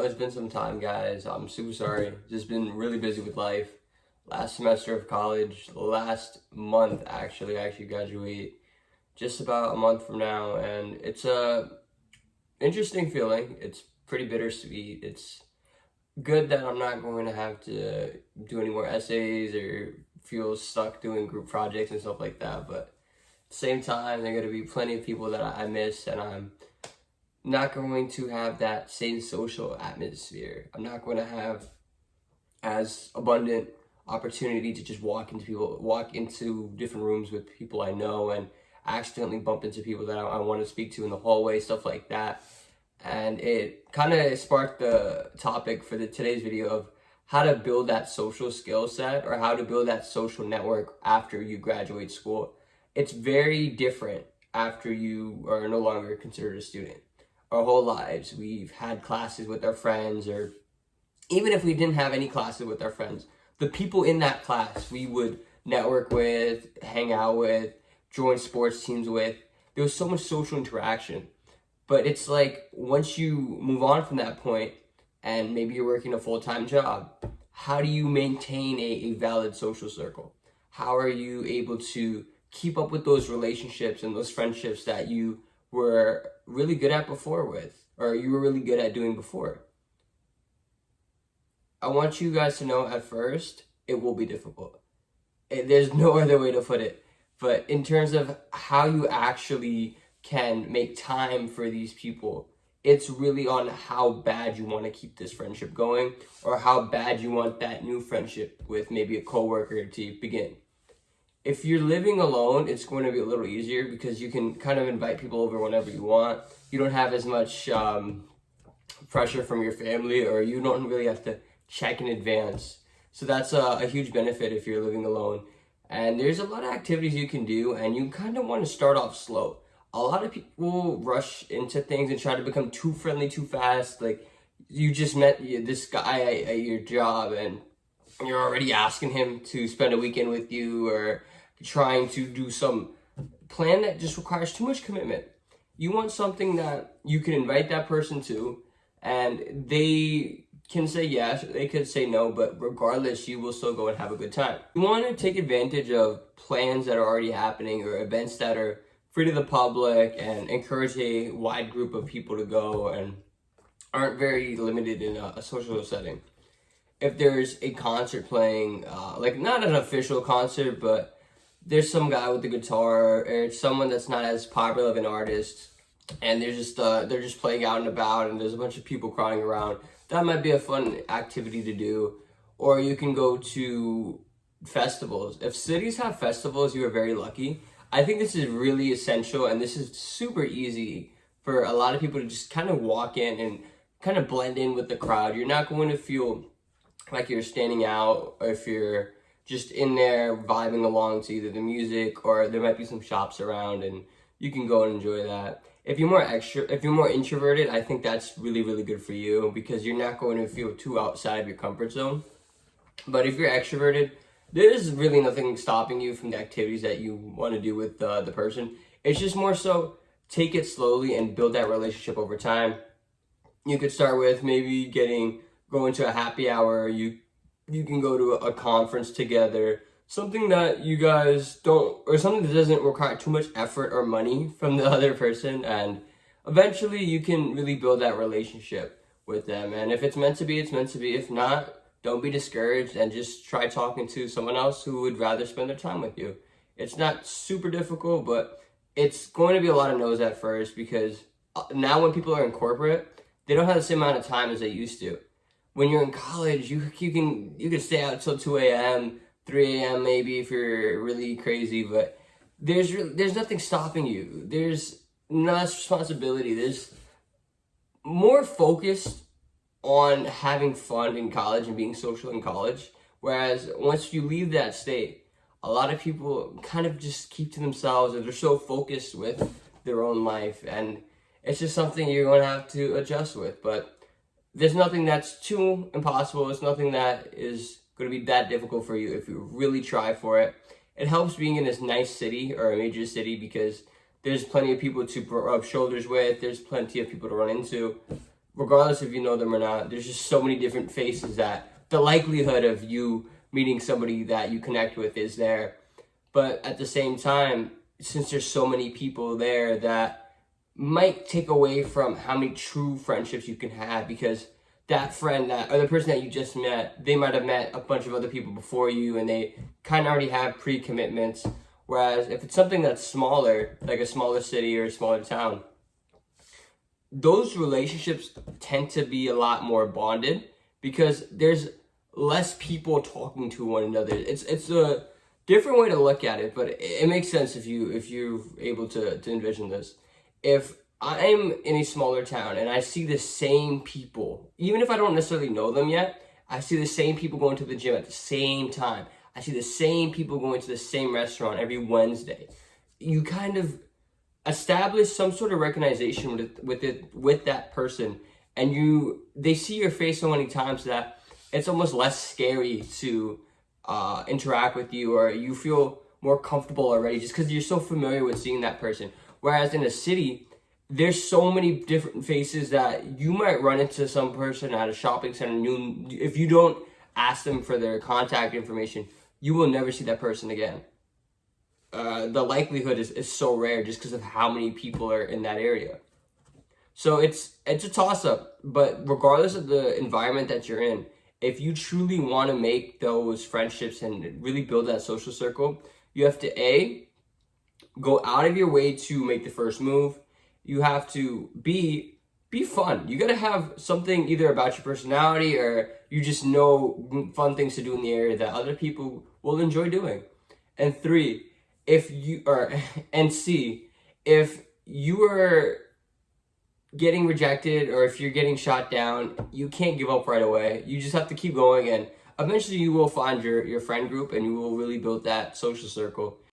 it's been some time, guys. I'm super sorry. Just been really busy with life. Last semester of college, last month actually. I actually graduate just about a month from now, and it's a interesting feeling. It's pretty bittersweet. It's good that I'm not going to have to do any more essays or feel stuck doing group projects and stuff like that. But at the same time, there are going to be plenty of people that I miss, and I'm not going to have that same social atmosphere. I'm not going to have as abundant opportunity to just walk into different rooms with people I know and accidentally bump into people that I want to speak to in the hallway, stuff like that. And it kind of sparked the topic for today's video of how to build that social skill set, or how to build that social network after you graduate school. It's very different after you are no longer considered a student. Our whole lives, we've had classes with our friends, or even if we didn't have any classes with our friends, the people in that class we would network with, hang out with, join sports teams with. There was so much social interaction. But it's like, once you move on from that point, and maybe you're working a full-time job, how do you maintain a valid social circle? How are you able to keep up with those relationships and those friendships that you were really good at before or you were really good at doing before? I want you guys to know, at first, it will be difficult. There's no other way to put it. But in terms of how you actually can make time for these people, it's really on how bad you want to keep this friendship going, or how bad you want that new friendship with maybe a coworker to begin. If you're living alone, it's going to be a little easier because you can kind of invite people over whenever you want. You don't have as much pressure from your family, or you don't really have to check in advance. So that's a huge benefit if you're living alone. And there's a lot of activities you can do, and you kind of want to start off slow. A lot of people rush into things and try to become too friendly too fast. Like, you just met this guy at your job, and you're already asking him to spend a weekend with you, or trying to do some plan that just requires too much commitment. You want something that you can invite that person to, and they can say yes, they could say no, but regardless, you will still go and have a good time. You want to take advantage of plans that are already happening, or events that are free to the public, and encourage a wide group of people to go and aren't very limited in a social setting. If there's a concert playing, like not an official concert, but there's some guy with the guitar, or it's someone that's not as popular of an artist, and they're just playing out and about, and there's a bunch of people crowding around, that might be a fun activity to do. Or you can go to festivals. If cities have festivals, you are very lucky. I think this is really essential, and this is super easy for a lot of people to just kind of walk in and kind of blend in with the crowd. You're not going to feel like you're standing out, or if you're just in there vibing along to either the music, or there might be some shops around and you can go and enjoy that. If you're more introverted, I think that's really, really good for you, because you're not going to feel too outside of your comfort zone. But if you're extroverted, there's really nothing stopping you from the activities that you want to do with the person. It's just more so, take it slowly and build that relationship over time. You could start with maybe going to a happy hour. You can go to a conference together, something that you guys don't, or something that doesn't require too much effort or money from the other person, and eventually you can really build that relationship with them. And if it's meant to be, it's meant to be. If not, don't be discouraged, and just try talking to someone else who would rather spend their time with you. It's not super difficult, but it's going to be a lot of no's at first, because now when people are in corporate, they don't have the same amount of time as they used to. When you're in college, you can stay out till 2 a.m., 3 a.m. maybe if you're really crazy, but there's nothing stopping you. There's less responsibility. There's more focused on having fun in college and being social in college. Whereas once you leave that state, a lot of people kind of just keep to themselves, and they're so focused with their own life, and it's just something you're going to have to adjust with. But there's nothing that's too impossible. It's nothing that is going to be that difficult for you if you really try for it. It helps being in this nice city, or a major city, because there's plenty of people to rub shoulders with. There's plenty of people to run into. regardless if you know them or not, there's just so many different faces that the likelihood of you meeting somebody that you connect with is there. But at the same time, since there's so many people there, that might take away from how many true friendships you can have, because that friend that, or the person that you just met, they might have met a bunch of other people before you and they kind of already have pre-commitments. Whereas if it's something that's smaller, like a smaller city or a smaller town, those relationships tend to be a lot more bonded because there's less people talking to one another. It's a different way to look at it, but it makes sense if you're able to envision this. If I'm in a smaller town and I see the same people, even if I don't necessarily know them yet, I see the same people going to the gym at the same time. I see the same people going to the same restaurant every Wednesday. You kind of establish some sort of recognition with that person, and they see your face so many times that it's almost less scary to interact with you, or you feel more comfortable already just because you're so familiar with seeing that person. Whereas in a city, there's so many different faces that you might run into some person at a shopping center, and if you don't ask them for their contact information, you will never see that person again. The likelihood is so rare just because of how many people are in that area. So it's a toss-up, but regardless of the environment that you're in, if you truly want to make those friendships and really build that social circle, you have to go out of your way to make the first move. You have to be fun. You gotta have something either about your personality, or you just know fun things to do in the area that other people will enjoy doing. And C, if you are getting rejected or if you're getting shot down, you can't give up right away. You just have to keep going, and eventually you will find your friend group and you will really build that social circle.